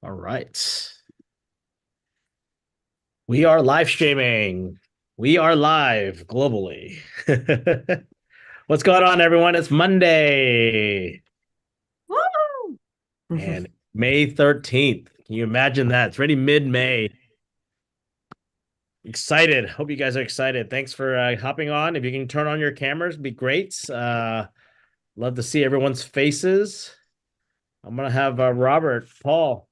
All right. We are live streaming. We are live globally. What's going on, everyone? It's Monday Woo! and May 13th. Can you imagine that? It's already mid-May. Excited. Hope you guys are excited. Thanks for hopping on. If you can turn on your cameras, it'd be great. Love to see everyone's faces. I'm going to have Robert, Paul.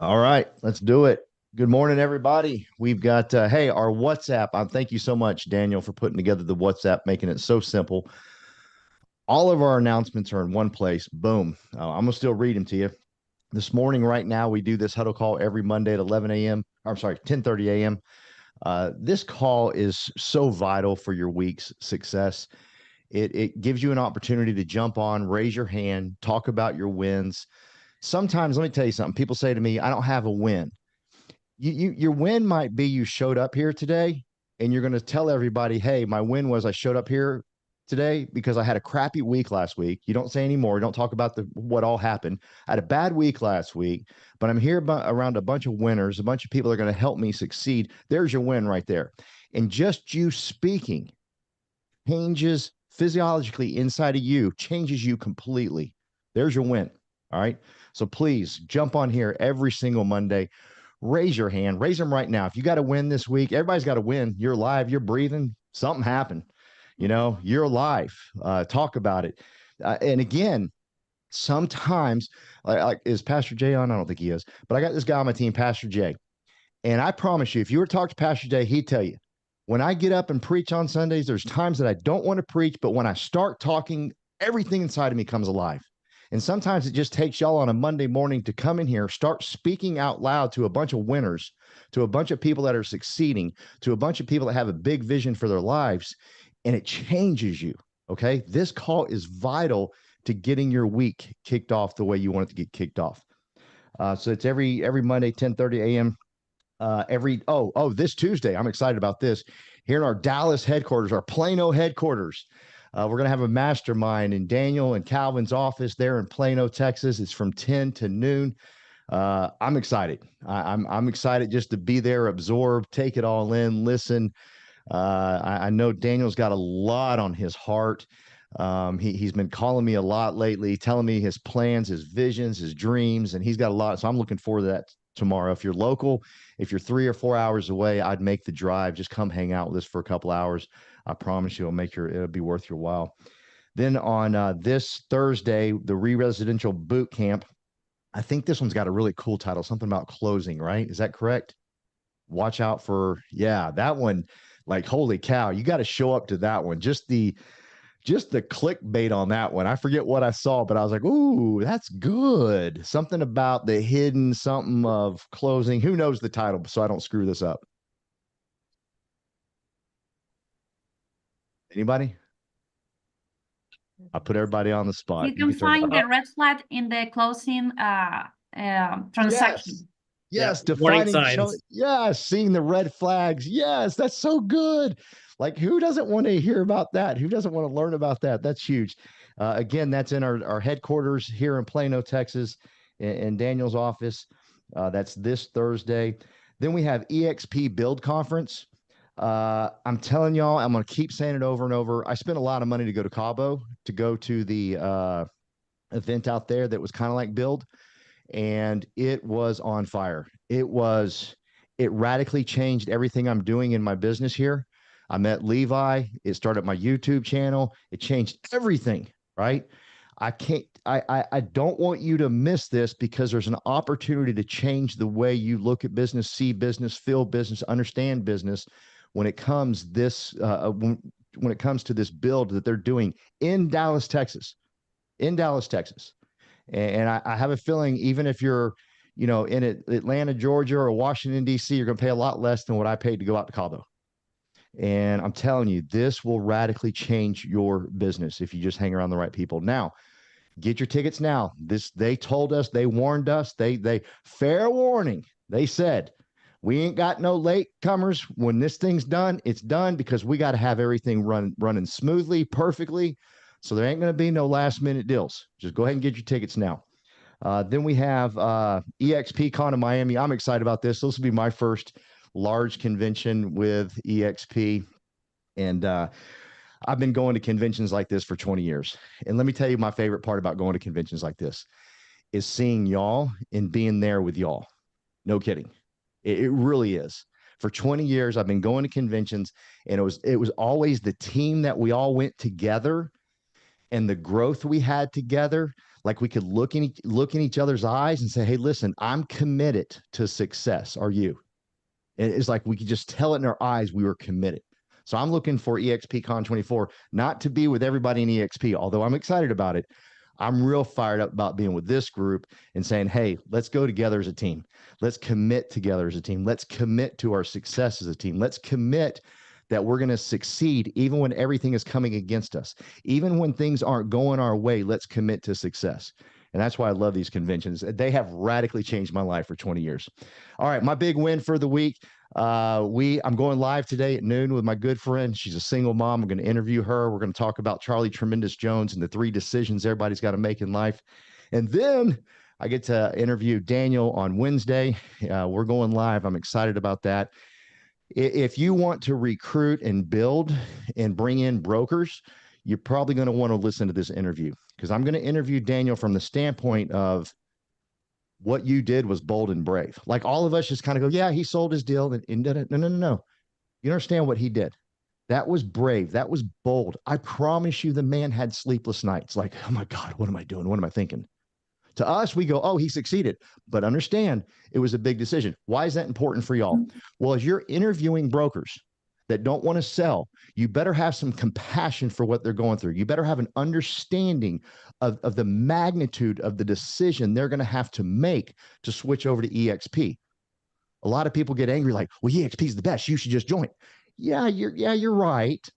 All right, let's do it. Good morning, everybody. We've got, hey, our WhatsApp. Thank you so much, Daniel, for putting together the WhatsApp, making it so simple. All of our announcements are in one place. Boom. I'm going to still read them to you. This morning, right now, we do this huddle call every Monday at 11 a.m. I'm sorry, 10:30 a.m. This call is so vital for your week's success. It gives you an opportunity to jump on, raise your hand, talk about your wins. Sometimes, let me tell you something. People say to me, I don't have a win. Your win might be you showed up here today and you're going to tell everybody, hey, my win was I showed up here today because I had a crappy week last week. You don't say anymore. You don't talk about what all happened. I had a bad week last week, but I'm here around a bunch of winners, a bunch of people that are going to help me succeed. There's your win right there. And just you speaking changes physiologically inside of you, changes you completely. There's your win. All right. So please jump on here every single Monday. Raise your hand, raise them right now. If you got to win this week, everybody's got to win. You're alive, you're breathing, something happened. You're alive. Talk about it. And again, sometimes, like is Pastor Jay on? I don't think he is, but I got this guy on my team, Pastor Jay. And I promise you, if you were to talk to Pastor Jay, he'd tell you, when I get up and preach on Sundays, there's times that I don't want to preach, but when I start talking, everything inside of me comes alive. And sometimes it just takes y'all on a Monday morning to come in here, start speaking out loud to a bunch of winners, to a bunch of people that are succeeding, to a bunch of people that have a big vision for their lives, and it changes you. Okay. This call is vital to getting your week kicked off the way you want it to get kicked off. So it's every Monday, 10:30 a.m. This Tuesday, I'm excited about this. Here in our Dallas headquarters, our Plano headquarters. We're going to have a mastermind in Daniel and Calvin's office there in Plano, Texas. It's from 10 to noon. I'm excited. I'm excited just to be there, absorb, take it all in, listen. I know Daniel's got a lot on his heart. He's been calling me a lot lately, telling me his plans, his visions, his dreams, and he's got a lot. So I'm looking forward to that tomorrow. If you're local, if you're 3 or 4 hours away, I'd make the drive. Just come hang out with us for a couple hours. I promise you, it'll be worth your while. Then on this Thursday, the re-residential boot camp. I think this one's got a really cool title, something about closing, right? Is that correct? Watch out for, yeah, that one. Like, holy cow, you got to show up to that one. Just the clickbait on that one. I forget what I saw, but I was like, ooh, that's good. Something about the hidden something of closing. Who knows the title, so I don't screw this up. Anybody? I put everybody on the spot. You can find the red flag in the closing transaction. Yes, yeah. Warning signs. Seeing the red flags. Yes, that's so good. Like, who doesn't want to hear about that? Who doesn't want to learn about that? That's huge. Again, that's in our headquarters here in Plano, Texas, in Daniel's office. That's this Thursday. Then we have EXP Build Conference. I'm telling y'all, I'm going to keep saying it over and over. I spent a lot of money to go to Cabo, to go to the event out there that was kind of like Build, and it was on fire. It radically changed everything I'm doing in my business here. I met Levi. It started my YouTube channel. It changed everything, right? I don't want you to miss this, because there's an opportunity to change the way you look at business, see business, feel business, understand business when it comes when it comes to this build that they're doing in Dallas, Texas. And I have a feeling, even if you're, in Atlanta, Georgia, or Washington, D.C., you're going to pay a lot less than what I paid to go out to Cabo. And I'm telling you, this will radically change your business if you just hang around the right people. Now, get your tickets now. They told us, they warned us, they fair warning. They said, we ain't got no late comers. When this thing's done, it's done, because we got to have everything running smoothly, perfectly. So there ain't going to be no last minute deals. Just go ahead and get your tickets now. Then we have EXP Con in Miami. I'm excited about this. This will be my first large convention with EXP. And I've been going to conventions like this for 20 years. And let me tell you, my favorite part about going to conventions like this is seeing y'all and being there with y'all. No kidding. It really is. For 20 years, I've been going to conventions, and it was always the team that we all went together and the growth we had together. Like we could look in each other's eyes and say, "Hey, listen, I'm committed to success. Are you?" And it's like we could just tell it in our eyes we were committed. So I'm looking for EXP Con 24, not to be with everybody in EXP, although I'm excited about it. I'm real fired up about being with this group and saying, hey, let's go together as a team. Let's commit together as a team. Let's commit to our success as a team. Let's commit that we're going to succeed even when everything is coming against us. Even when things aren't going our way, let's commit to success. And that's why I love these conventions. They have radically changed my life for 20 years. All right, my big win for the week. I'm going live today at noon with my good friend. She's a single mom. I'm going to interview her. We're going to talk about Charlie Tremendous Jones and the 3 decisions everybody's got to make in life. And then I get to interview Daniel on Wednesday. We're going live. I'm excited about that. If you want to recruit and build and bring in brokers, you're probably going to want to listen to this interview, because I'm going to interview Daniel from the standpoint of what you did was bold and brave. Like all of us just kind of go, yeah, he sold his deal and did it. No, no, no, no. You understand what he did. That was brave. That was bold. I promise you the man had sleepless nights. Like, oh my God, what am I doing? What am I thinking? To us, we go, oh, he succeeded. But understand, it was a big decision. Why is that important for y'all? Well, as you're interviewing brokers that don't want to sell, you better have some compassion for what they're going through. You better have an understanding of the magnitude of the decision they're going to have to make to switch over to EXP. A lot of people get angry like, well, EXP is the best. You should just join. Yeah, you're right.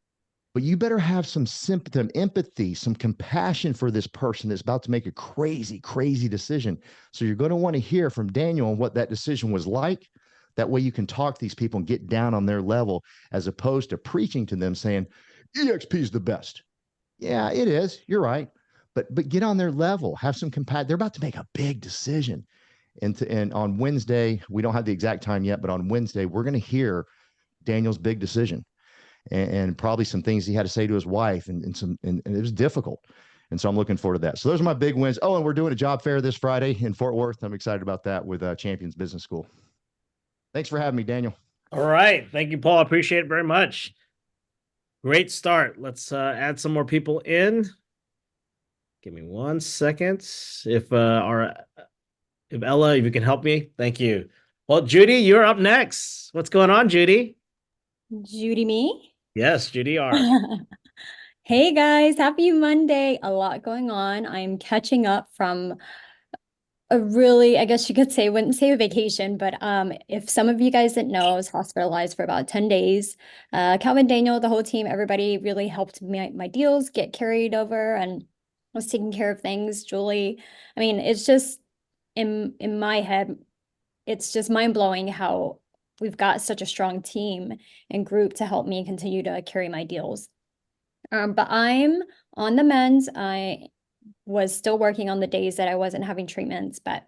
But you better have some sympathy, some empathy, some compassion for this person that's about to make a crazy, crazy decision. So you're going to want to hear from Daniel on what that decision was like. That way you can talk to these people and get down on their level, as opposed to preaching to them saying, EXP is the best. Yeah, it is. You're right. But get on their level, have some compassion. They're about to make a big decision. And on Wednesday, we don't have the exact time yet, but on Wednesday, we're going to hear Daniel's big decision. And probably some things he had to say to his wife, and it was difficult. And so I'm looking forward to that. So those are my big wins. Oh, and we're doing a job fair this Friday in Fort Worth. I'm excited about that with Champions Business School. Thanks for having me, Daniel. All right. Thank you, Paul. I appreciate it very much. Great start. Let's add some more people in. Give me 1 second. If Ella, if you can help me, thank you. Well, Judy, you're up next. What's going on, Judy? Judy, me? Yes, Judy R. Hey guys, happy Monday. A lot going on. I'm catching up from a really, I guess you could say, wouldn't say a vacation, but if some of you guys didn't know, I was hospitalized for about 10 days. Calvin, Daniel, the whole team, everybody really helped my deals get carried over and was taking care of things. Julie, I mean, it's just in my head, it's just mind-blowing how we've got such a strong team and group to help me continue to carry my deals. But I'm on the mend. I was still working on the days that I wasn't having treatments, but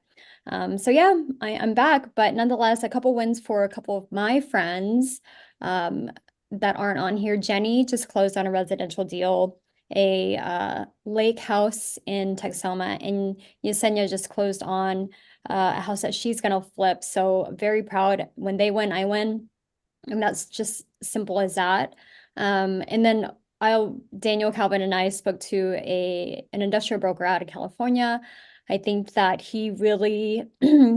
so yeah, I'm back. But nonetheless, a couple wins for a couple of my friends that aren't on here. Jenny just closed on a residential deal, a lake house in Texoma, and Yesenia just closed on a house that she's gonna flip. So very proud. When they win, I win. And that's just simple as that. And then Daniel, Calvin, and I spoke to an industrial broker out of California. I think that he really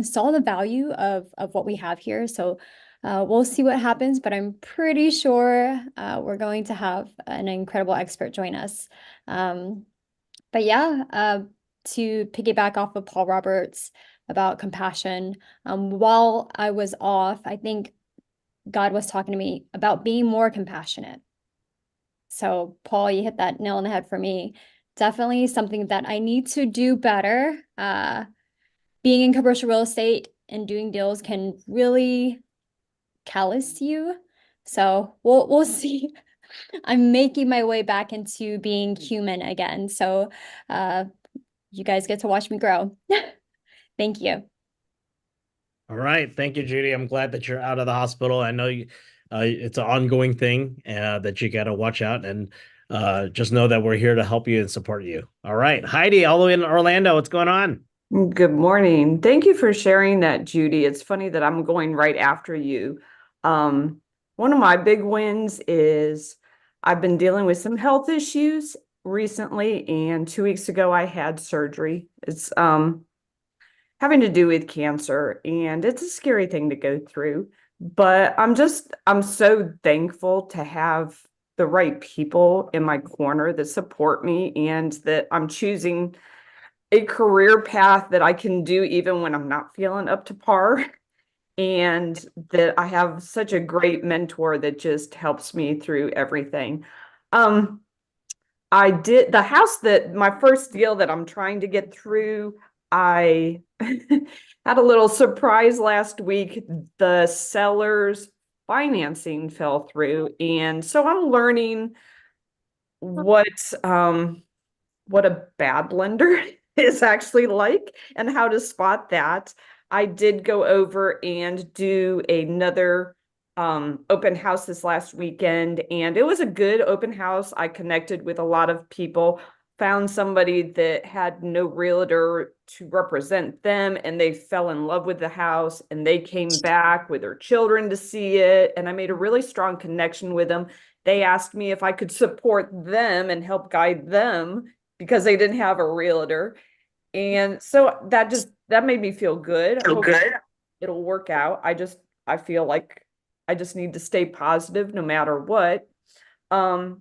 saw the value of what we have here. So we'll see what happens, but I'm pretty sure we're going to have an incredible expert join us. But yeah, to piggyback off of Paul Roberts about compassion, while I was off, I think God was talking to me about being more compassionate. So Paul, you hit that nail on the head for me. Definitely something that I need to do better. Being in commercial real estate and doing deals can really callous you. So we'll see. I'm making my way back into being human again. So you guys get to watch me grow. Thank you. All right. Thank you, Judy. I'm glad that you're out of the hospital. I know it's an ongoing thing that you got to watch out, and just know that we're here to help you and support you. All right. Heidi, all the way in Orlando, what's going on? Good morning. Thank you for sharing that, Judy. It's funny that I'm going right after you. One of my big wins is I've been dealing with some health issues recently, and 2 weeks ago I had surgery. It's having to do with cancer, and it's a scary thing to go through. But I'm so thankful to have the right people in my corner that support me, and that I'm choosing a career path that I can do even when I'm not feeling up to par. And that I have such a great mentor that just helps me through everything. I did the house that my first deal that I'm trying to get through. I had a little surprise last week. The seller's financing fell through. And so I'm learning what a bad lender is actually like and how to spot that. I did go over and do another open house this last weekend, and it was a good open house. I connected with a lot of people, found somebody that had no realtor to represent them, and they fell in love with the house, and they came back with their children to see it, and I made a really strong connection with them. They asked me if I could support them and help guide them because they didn't have a realtor. And so that made me feel good. I hope it'll work out. I feel like I just need to stay positive no matter what. I'm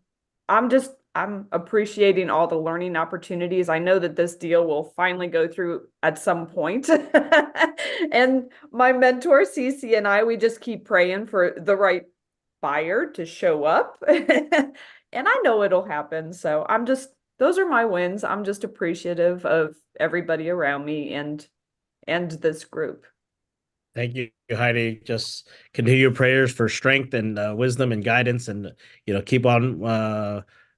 appreciating all the learning opportunities. I know that this deal will finally go through at some point. And my mentor, Cece, and we just keep praying for the right buyer to show up. And I know it'll happen. So those are my wins. I'm just appreciative of everybody around me and this group. Thank you, Heidi. Just continue your prayers for strength and wisdom and guidance, and keep on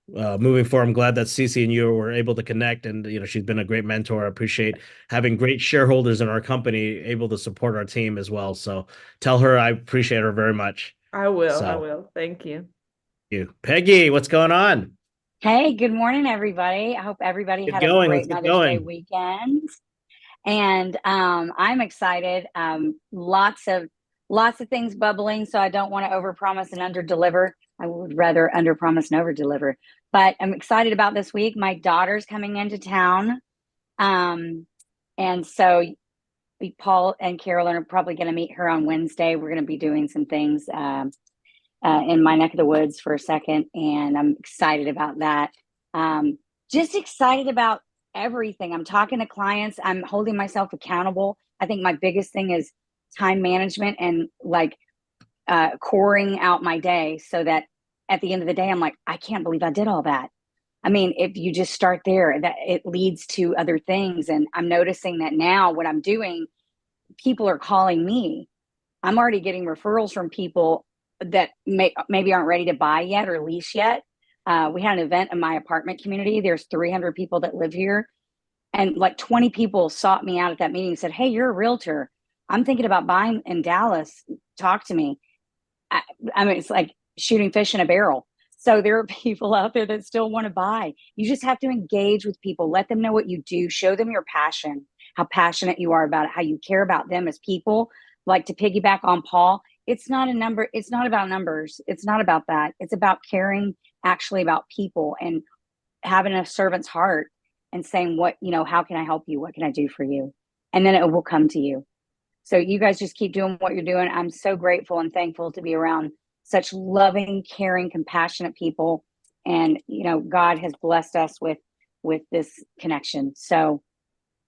moving forward. I'm glad that Cece and you were able to connect, and she's been a great mentor. I appreciate having great shareholders in our company able to support our team as well. So tell her I appreciate her very much. I will. Thank you. Peggy, what's going on? Hey, good morning, everybody. I hope everybody had a great Mother's Day weekend. And I'm excited. Lots of things bubbling, so I don't want to overpromise and underdeliver. I would rather underpromise and overdeliver. But I'm excited about this week. My daughter's coming into town. And so Paul and Carolyn are probably going to meet her on Wednesday. We're going to be doing some things in my neck of the woods for a second, and I'm excited about that. Just excited about everything. I'm talking to clients. I'm holding myself accountable. I think my biggest thing is time management and coring out my day so that at the end of the day, I'm like, I can't believe I did all that. I mean, if you just start there, that it leads to other things. And I'm noticing that now what I'm doing, people are calling me. I'm already getting referrals from people that maybe aren't ready to buy yet or lease yet. We had an event in my apartment community. There's 300 people that live here. And 20 people sought me out at that meeting and said, hey, you're a realtor. I'm thinking about buying in Dallas. Talk to me. I mean, it's like shooting fish in a barrel. So there are people out there that still want to buy. You just have to engage with people. Let them know what you do. Show them your passion, how passionate you are about it, how you care about them as people. Like, to piggyback on Paul, it's not a number. It's not about numbers. It's not about that. It's about caring actually about people and having a servant's heart and saying, how can I help you? What can I do for you? And then it will come to you. So you guys just keep doing what you're doing. I'm so grateful and thankful to be around such loving, caring, compassionate people. And, God has blessed us with this connection. So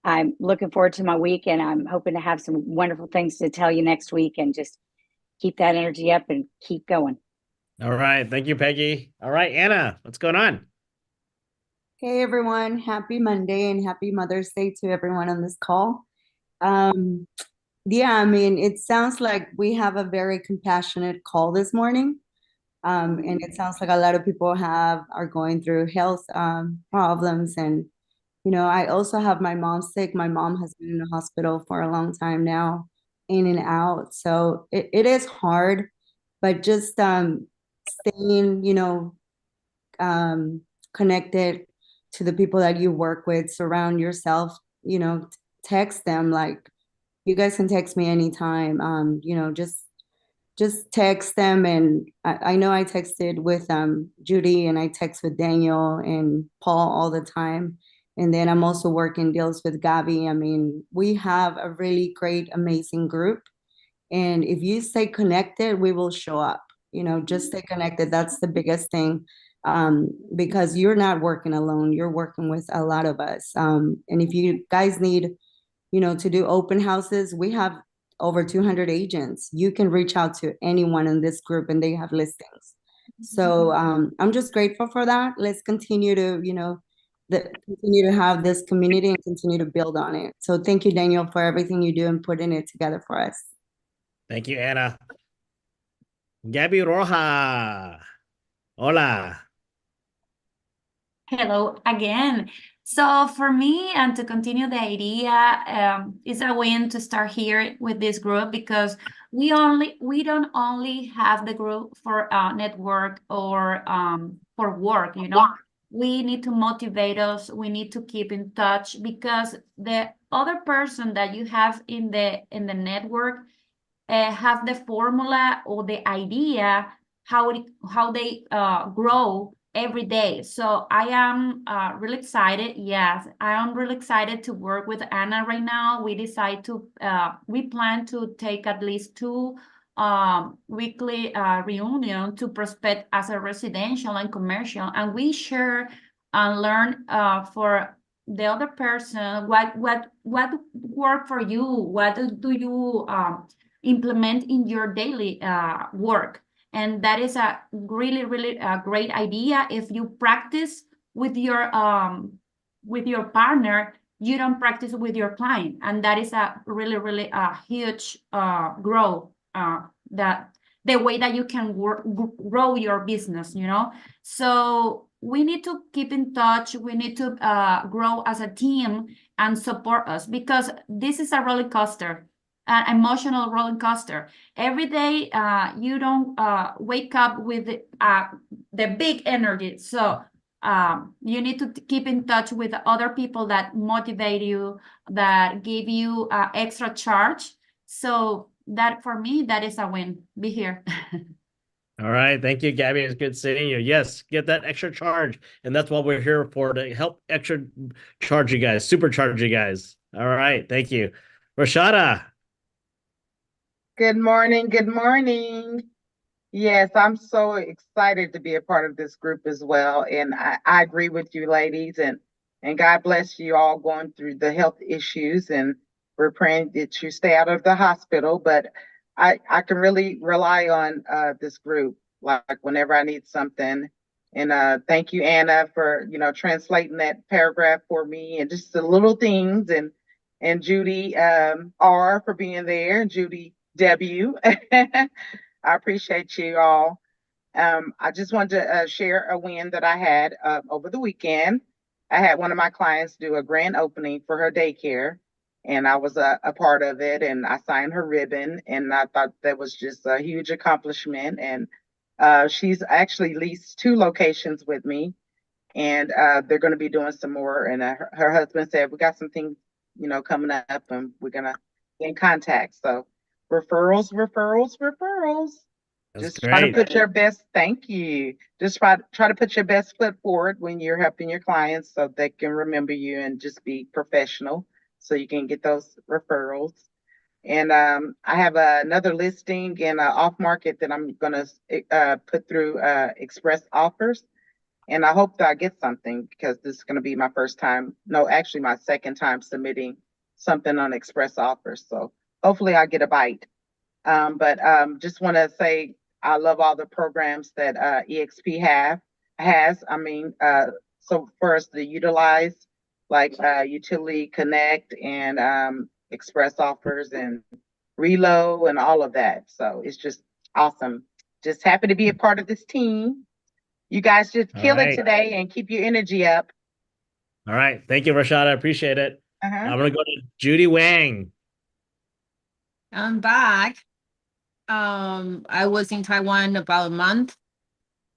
I'm looking forward to my week, and I'm hoping to have some wonderful things to tell you next week, and just keep that energy up and keep going. All right. Thank you, Peggy. All right, Anna, what's going on? Hey, everyone. Happy Monday and happy Mother's Day to everyone on this call. Yeah, I mean, it sounds like we have a very compassionate call this morning. And it sounds like a lot of people are going through health problems and I also have my mom sick. My mom has been in the hospital for a long time now, in and out. So it is hard, but just staying, connected to the people that you work with, surround yourself, text them. Like, you guys can text me anytime. Just text them. And I know I texted with Judy, and I text with Daniel and Paul all the time. And then I'm also working deals with Gabby. I mean, we have a really great, amazing group. And if you stay connected, we will show up. Just stay connected. That's the biggest thing. Because you're not working alone. You're working with a lot of us. And if you guys need, to do open houses, we have over 200 agents. You can reach out to anyone in this group and they have listings. So I'm just grateful for that. Let's continue to, continue to have this community and continue to build on it. So thank you, Daniel, for everything you do and putting it together for us. Thank you, Anna. Gabby Roja. Hola. Hello again. So for me, and to continue the idea, it's a win to start here with this group, because we don't only have the group for network or for work, We need to motivate us. We need to keep in touch, because the other person that you have in the network have the formula or the idea how they grow every day. So I am really excited. Yes, I am really excited to work with Anna right now. We plan to take at least 2 weekly reunion to prospect as a residential and commercial, and we share and learn for the other person what work for you, what do you implement in your daily work. And that is a really, really great idea. If you practice with your partner, you don't practice with your client. And that is a really, really huge growth, that the way that you can grow your business, So we need to keep in touch. We need to grow as a team and support us, because this is a roller coaster. An emotional roller coaster. Every day, you don't wake up with the big energy. So you need to keep in touch with other people that motivate you, that give you extra charge. So that, for me, that is a win. Be here. All right. Thank you, Gabby. It's good seeing you. Yes, get that extra charge. And that's what we're here for, to help extra charge you guys, supercharge you guys. All right. Thank you. Rashada. Good morning. Good morning. Yes, I'm so excited to be a part of this group as well. And I agree with you, ladies. And God bless you all going through the health issues. And we're praying that you stay out of the hospital. But I can really rely on this group, like whenever I need something. And thank you, Anna, for translating that paragraph for me, and just the little things. And Judy R for being there, and Judy W. I appreciate you all. I just wanted to share a win that I had over the weekend. I had one of my clients do a grand opening for her daycare, and I was a part of it, and I signed her ribbon, and I thought that was just a huge accomplishment. And she's actually leased 2 locations with me, and they're going to be doing some more. And her husband said, we got some things, coming up, and we're going to get in contact. So referrals, referrals, referrals. That's Just try to great. put your best, thank you. Just try to put your best foot forward when you're helping your clients, so they can remember you, and just be professional so you can get those referrals. And I have another listing in off market that I'm going to put through express offers. And I hope that I get something, because this is going to be my first time. No, actually my second time submitting something on express offers. So hopefully I get a bite. But just want to say I love all the programs that EXP has. I mean, so for us to utilize, like Utility Connect and express offers and reload and all of that. So it's just awesome. Just happy to be a part of this team. You guys just All kill it right. today and keep your energy up. All right. Thank you, Rashad. I appreciate it. Uh-huh. I'm going to go to Judy Wang. I'm back. I was in Taiwan about a month.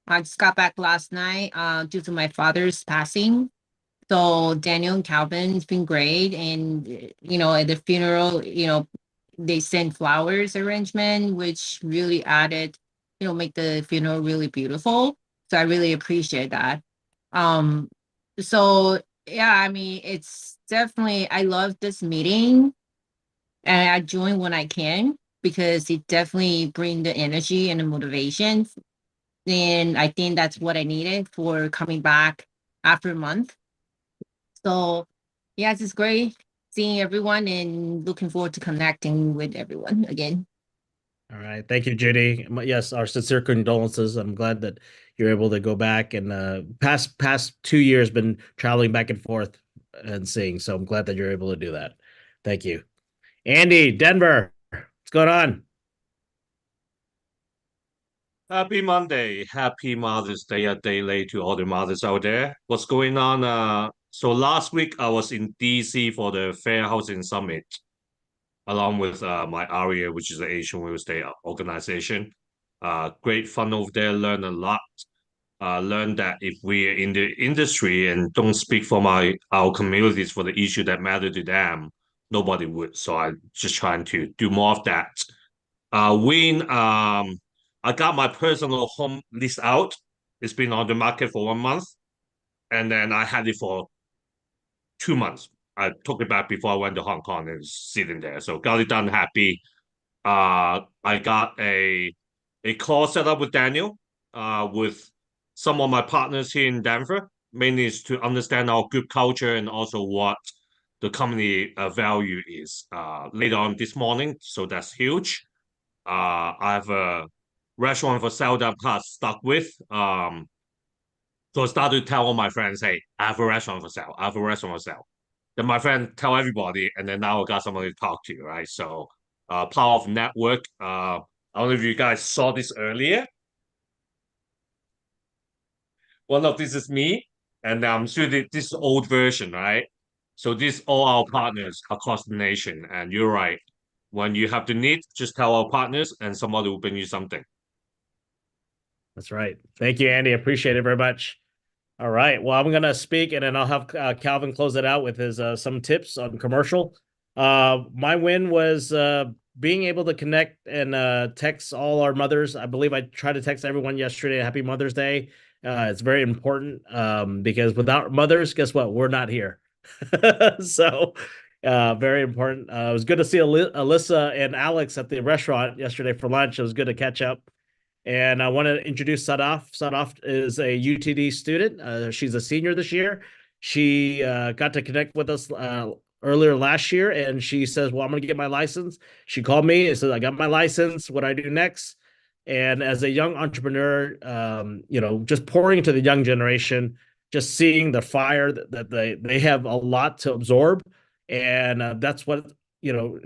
I just got back last night due to my father's passing. So Daniel and Calvin, it's been great. And, at the funeral, they sent flowers arrangement, which really added, make the funeral really beautiful. So I really appreciate that. Um, so yeah, I mean, it's definitely, I love this meeting and I join when I can because it definitely bring the energy and the motivation. And I think that's what I needed for coming back after a month. So yeah, it's just great seeing everyone and looking forward to connecting with everyone again. All right. Thank you, Judy. Yes, our sincere condolences. I'm glad that you're able to go back and past 2 years been traveling back and forth and seeing. So I'm glad that you're able to do that. Thank you. Andy, Denver, what's going on? Happy Monday. Happy Mother's Day, a day late to all the mothers out there. What's going on? So last week I was in DC for the Fair Housing Summit, along with my ARIA, which is the Asian Real Estate Organization. Great fun over there, learn a lot. Learn that if we're in the industry and don't speak for our communities for the issue that matter to them, nobody would. So I'm just trying to do more of that. I got my personal home list out. It's been on the market for 1 month, and then I had it for 2 months. I took it back before I went to Hong Kong and it's sitting there. So got it done happy. I got a call set up with Daniel, with some of my partners here in Denver. Mainly is to understand our group culture and also what the company value is. Later on this morning, so that's huge. I have a restaurant for sale that I'm kind of stuck with. So I started to tell all my friends, hey, I have a restaurant for sale. I have a restaurant for sale. Then my friend tell everybody, and then now I got somebody to talk to, right? So power of network. I don't know if you guys saw this earlier. One of this is me, and I'm sure this is old version, right? So this all our partners across the nation. And you're right. When you have the need, just tell our partners and somebody will bring you something. That's right. Thank you, Andy. Appreciate it very much. All right. Well, I'm gonna speak, and then I'll have Calvin close it out with his some tips on commercial. My win was being able to connect and text all our mothers. I believe I tried to text everyone yesterday. Happy Mother's Day. It's very important because without mothers, guess what? We're not here. So, very important. It was good to see Alyssa and Alex at the restaurant yesterday for lunch. It was good to catch up. And I want to introduce Sadaf. Sadaf is a UTD student. She's a senior this year. She got to connect with us earlier last year, and she says, well, I'm going to get my license. She called me and said, I got my license. What do I do next? And as a young entrepreneur, just pouring into the young generation, just seeing the fire that they have a lot to absorb. And that's what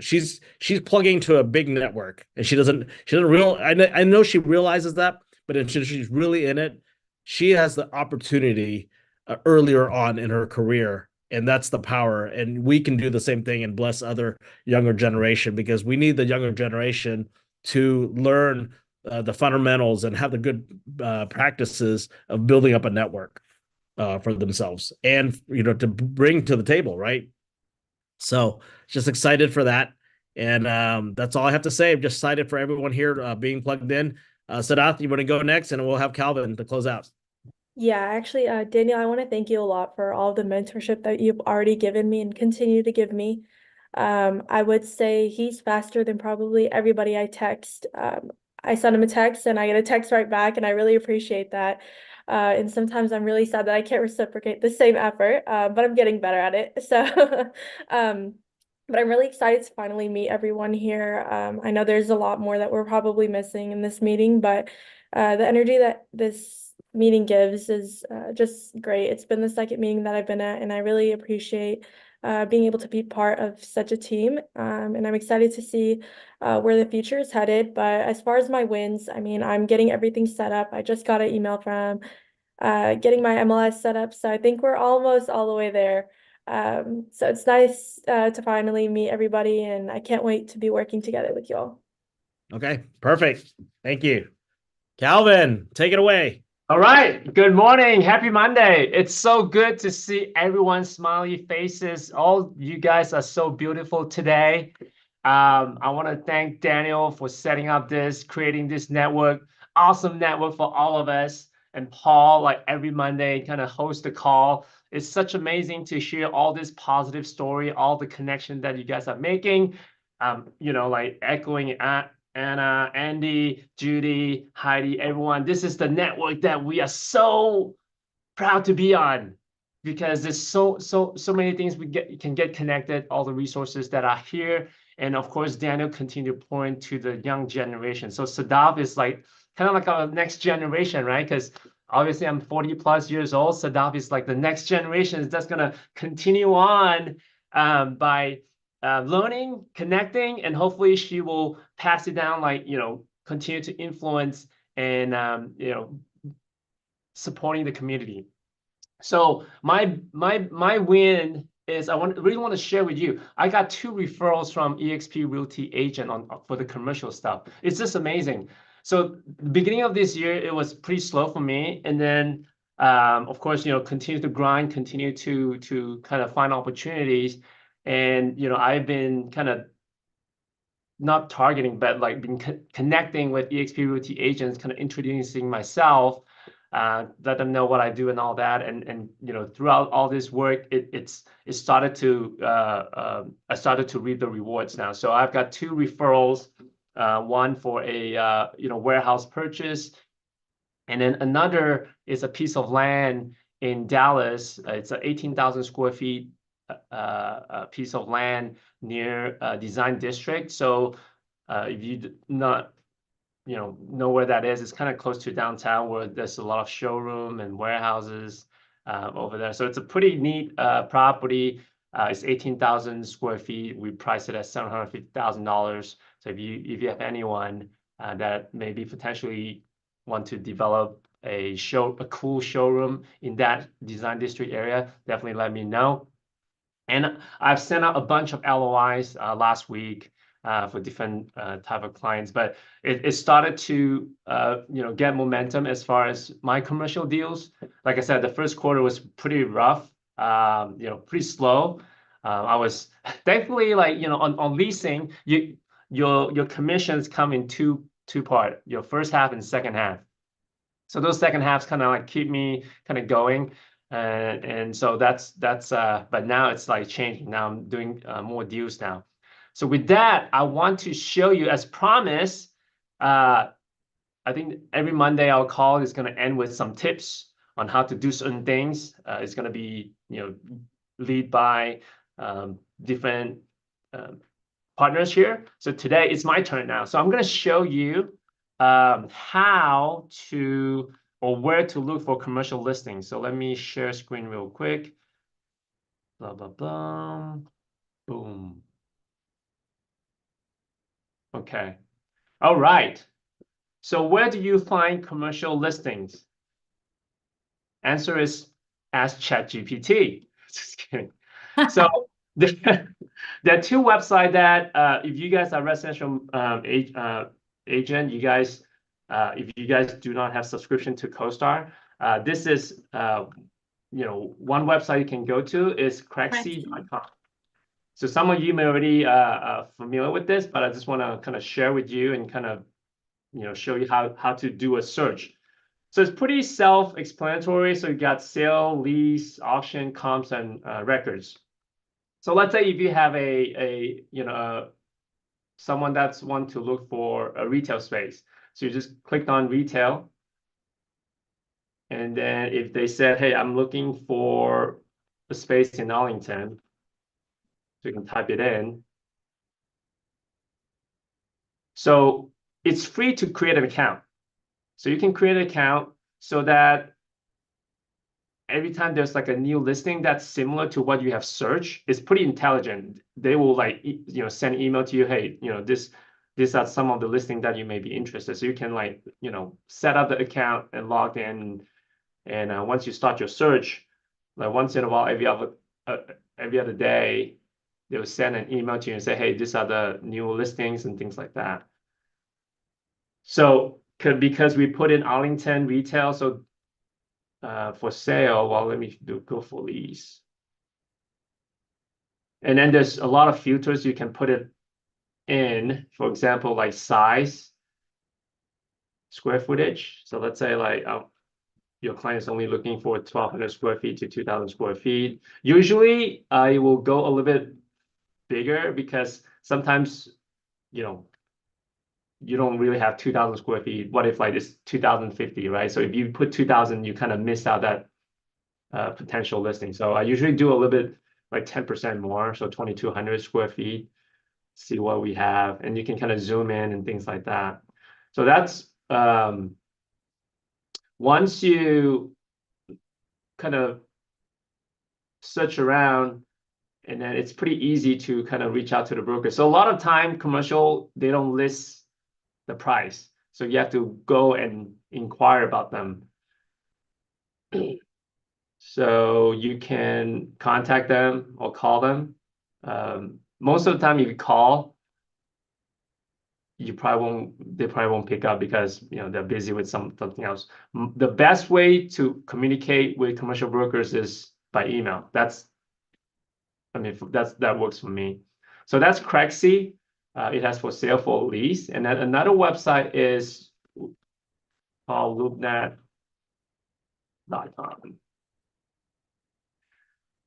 she's plugging to a big network, and she doesn't real I know she realizes that, but until she's really in it, she has the opportunity earlier on in her career, and that's the power. And we can do the same thing and bless other younger generation, because we need the younger generation to learn the fundamentals and have the good practices of building up a network for themselves, and to bring to the table, right? So just excited for that. And that's all I have to say. I'm just excited for everyone here being plugged in. Siddharth, you want to go next, and we'll have Calvin to close out. Yeah, actually, Daniel, I want to thank you a lot for all the mentorship that you've already given me and continue to give me. I would say he's faster than probably everybody I text. I send him a text and I get a text right back, and I really appreciate that. And sometimes I'm really sad that I can't reciprocate the same effort, but I'm getting better at it. So, but I'm really excited to finally meet everyone here. I know there's a lot more that we're probably missing in this meeting, but the energy that this meeting gives is just great. It's been the second meeting that I've been at, and I really appreciate being able to be part of such a team. And I'm excited to see where the future is headed. But as far as my wins, I mean, I'm getting everything set up. I just got an email from getting my MLS set up. So I think we're almost all the way there. So it's nice to finally meet everybody, and I can't wait to be working together with you all. Okay, perfect. Thank you. Calvin, take it away. All right. Good morning. Happy Monday. It's so good to see everyone's smiley faces. All you guys are so beautiful today. I want to thank Daniel for setting up this, creating this network, awesome network for all of us. And Paul, like every Monday, kind of host a call. It's such amazing to hear all this positive story, all the connection that you guys are making. Like echoing Anna, Andy, Judy, Heidi, everyone. This is the network that we are so proud to be on, because there's so many things we can get connected, all the resources that are here. And of course, Daniel continue to pour into the young generation. So Sadaf is like kind of like our next generation, right? Because obviously I'm 40 plus years old. Sadaf is like the next generation that's gonna continue on by learning, connecting, and hopefully she will pass it down, like, continue to influence and, supporting the community. So my win is really want to share with you. I got 2 referrals from eXp Realty agent for the commercial stuff. It's just amazing. So the beginning of this year, it was pretty slow for me. And then, of course, continue to grind, continue to kind of find opportunities. And, I've been kind of not targeting, but like been connecting with eXp Realty agents, kind of introducing myself, let them know what I do and all that. And throughout all this work, it started to I started to reap the rewards now. So I've got 2 referrals, one for a warehouse purchase, and then another is a piece of land in Dallas. It's an 18,000 square feet a piece of land near Design District. So if you not know where that is, it's kind of close to downtown, where there's a lot of showroom and warehouses over there. So it's a pretty neat property. It's 18,000 square feet. We priced it at $750,000. So if you have anyone that maybe potentially want to develop a cool showroom in that Design District area, definitely let me know. And I've sent out a bunch of LOIs last week for different type of clients, but it started to get momentum as far as my commercial deals. Like I said, the first quarter was pretty rough, pretty slow. I was thankfully, like, on leasing, your commissions come in two part, your first half and second half. So those second halves kind of like keep me kind of going. And so that's but now it's like changing. Now I'm doing more deals now. So with that, I want to show you, as promised, I think every Monday our call is going to end with some tips on how to do certain things. It's going to be, lead by different partners here. So today it's my turn now. So I'm going to show you how to, or where to look for commercial listings. So let me share screen real quick. Blah, blah, blah. Boom. Okay. All right. So where do you find commercial listings? Answer is ask ChatGPT. Just kidding. So there are 2 websites that if you guys are residential agent, you guys, if you guys do not have subscription to CoStar, this is one website you can go to is craigslist.com. So some of you may already familiar with this, but I just want to kind of share with you and kind of show you how to do a search. So it's pretty self-explanatory. So you got sale, lease, auction, comps, and records. So let's say if you have someone that's want to look for a retail space. So you just click on retail. And then if they said, hey, I'm looking for a space in Arlington, so you can type it in. So it's free to create an account. So you can create an account so that every time there's like a new listing that's similar to what you have searched, it's pretty intelligent. They will like, send email to you, hey, these are some of the listings that you may be interested. So you can like, set up the account and log in And once you start your search, like once in a while, every other day, they will send an email to you and say, hey, these are the new listings and things like that. So because we put in Arlington retail, so for sale, well, let me go for lease. And then there's a lot of filters you can put it in, for example, like size, square footage. So let's say like your client is only looking for 1,200 square feet to 2,000 square feet. Usually I will go a little bit bigger because sometimes, you know, you don't really have 2,000 square feet. What if like it's 2,050, right? So if you put 2,000, you kind of miss out that potential listing. So I usually do a little bit like 10% more, so 2,200 square feet, see what we have, and you can kind of zoom in and things like that. So that's once you kind of search around, and then it's pretty easy to kind of reach out to the broker. So a lot of time commercial, they don't list the price. So you have to go and inquire about them. So you can contact them or call them. Most of the time you call, they probably won't pick up because they're busy with something else. The best way to communicate with commercial brokers is by email. That works for me. So that's CREXI. It has for sale for lease. And then another website is called loopnet.com.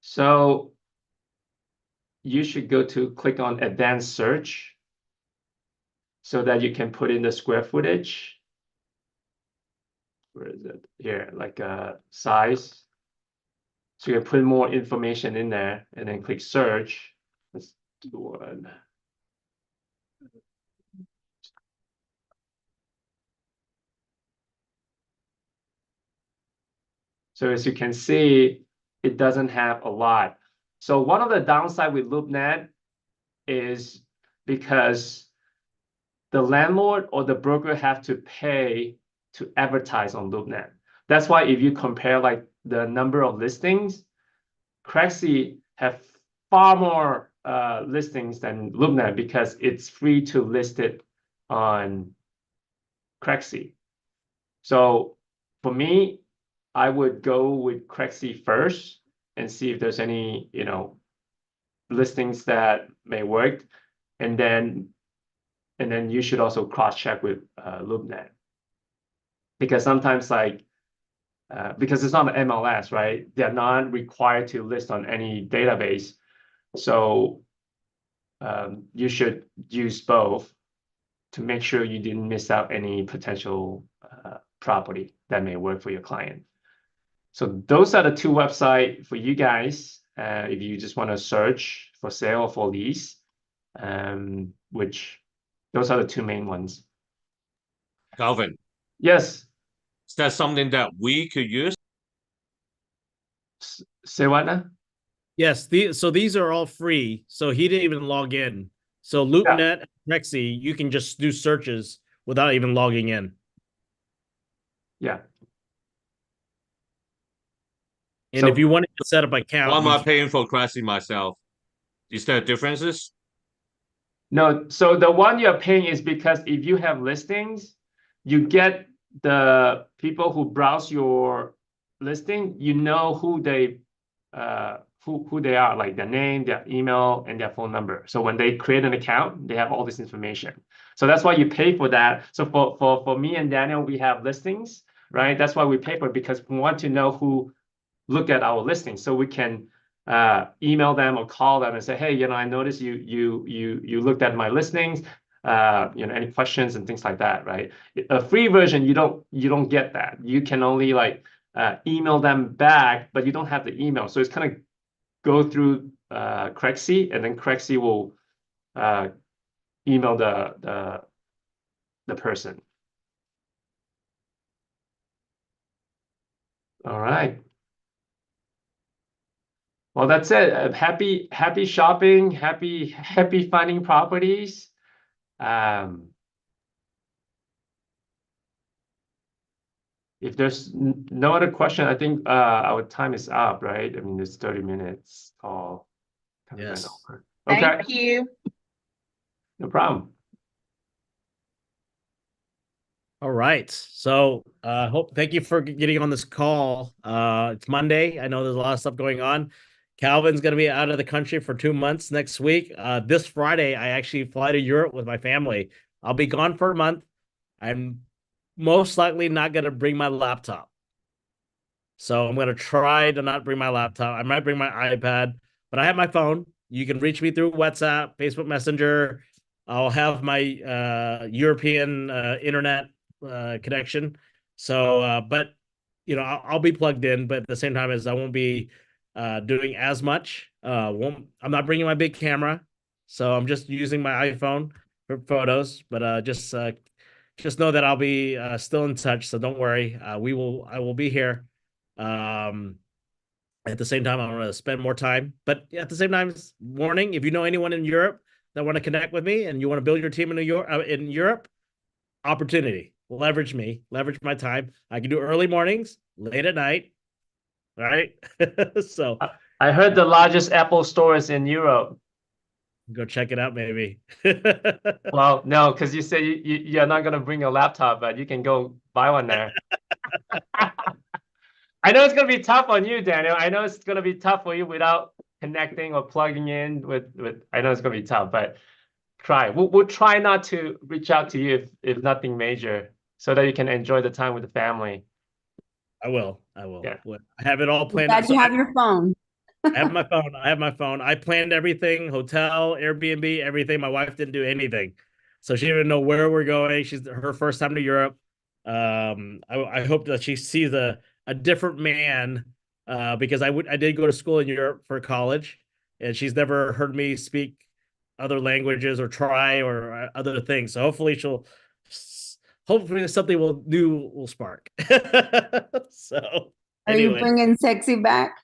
So you should click on advanced search so that you can put in the square footage. Where is it? Here, like size. So you can put more information in there and then click search. Let's do one. So as you can see, it doesn't have a lot. So one of the downside with LoopNet is because the landlord or the broker have to pay to advertise on LoopNet. That's why if you compare like the number of listings, CREXI have far more listings than LoopNet because it's free to list it on CREXI. So for me, I would go with CREXI first and see if there's any, listings that may work, and then you should also cross-check with LoopNet, because sometimes because it's not an MLS, right? They're not required to list on any database, so you should use both to make sure you didn't miss out any potential property that may work for your client. So those are the two websites for you guys if you just want to search for sale or for lease, which those are the two main ones. Calvin, Yes. is that something that we could use? Say what now? Yes, so these are all free. So he didn't even log in. So LoopNet, CREXI, you can just do searches without even logging in. Yeah. And if you want to set up an account, Why am I paying for CREXI myself? Is there differences? No, so the one you're paying is because if you have listings, you get the people who browse your listing, who they who they are, like their name, their email, and their phone number. So when they create an account, they have all this information. So that's why you pay for that. So for me and Daniel, we have listings, right? That's why we pay for it, because we want to know who look at our listings, so we can email them or call them and say, hey, I noticed you looked at my listings, any questions and things like that, right? A free version, you don't get that. You can only like email them back, but you don't have the email. So it's kind of go through CREXI, and then CREXI will email the person. All right. Well, that's it. Happy shopping, happy finding properties. if there's no other question, I think our time is up, right? I mean, it's 30 minutes all kind of went Yes. over. Okay, Thank you. no problem. All right. So thank you for getting on this call. It's Monday. I know there's a lot of stuff going on. Calvin's going to be out of the country for 2 months next week. This Friday, I actually fly to Europe with my family. I'll be gone for a month. I'm most likely not going to bring my laptop. So I'm going to try to not bring my laptop. I might bring my iPad, but I have my phone. You can reach me through WhatsApp, Facebook Messenger. I'll have my European internet connection. So, but I'll be plugged in, but at the same time as I won't be doing as much. I'm not bringing my big camera, so I'm just using my iPhone for photos. But just know that I'll be still in touch. So don't worry. I will be here. At the same time, I'm going to spend more time. But at the same time, warning: if you know anyone in Europe that want to connect with me and you want to build your team in Europe, opportunity. Leverage me, leverage my time. I can do early mornings, late at night. All right. So I heard the largest Apple store is in Europe. go check it out, maybe. Well, no, because you said you're not going to bring a laptop, but you can go buy one there. I know it's going to be tough on you, Daniel. I know it's going to be tough for you without connecting or plugging in with I know it's going to be tough, but try. We'll try not to reach out to you if nothing major, so that you can enjoy the time with the family. I will. Yeah. I have it all planned Glad out. you have your phone. I have my phone. I planned everything: hotel, Airbnb, everything. My wife didn't do anything, so she didn't know where we're going. She's her first time to Europe. I hope that she sees a different man, because I did go to school in Europe for college, and she's never heard me speak other languages or try or other things. So hopefully something will spark. So Are you anyway. bringing sexy back?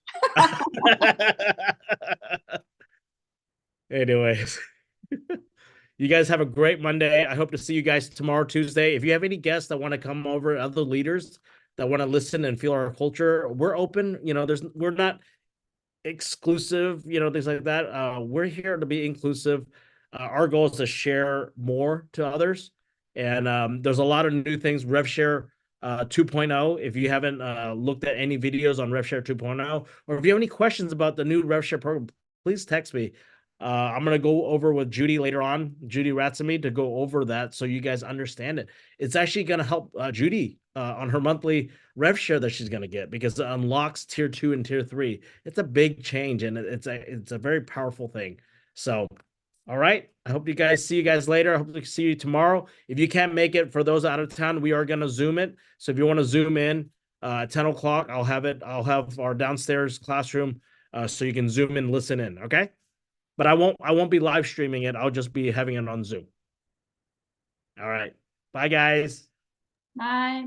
Anyways, you guys have a great Monday. I hope to see you guys tomorrow, Tuesday. If you have any guests that want to come over, other leaders that want to listen and feel our culture, we're open. We're not exclusive, things like that. We're here to be inclusive. Our goal is to share more to others. And there's a lot of new things. RevShare 2.0. If you haven't looked at any videos on RevShare 2.0, or if you have any questions about the new RevShare program, please text me. I'm going to go over with Judy later on, Judy Ratsamy, to go over that so you guys understand it. It's actually going to help Judy on her monthly rev share that she's going to get, because it unlocks tier 2 and tier 3. It's a big change, and it's a very powerful thing. So, all right. I hope see you guys later. I hope to see you tomorrow. If you can't make it, for those out of town, we are going to Zoom it. So if you want to Zoom in at 10 o'clock, I'll have our downstairs classroom so you can Zoom in, listen in. Okay. But I won't be live streaming it. I'll just be having it on Zoom. All right. Bye, guys. Bye.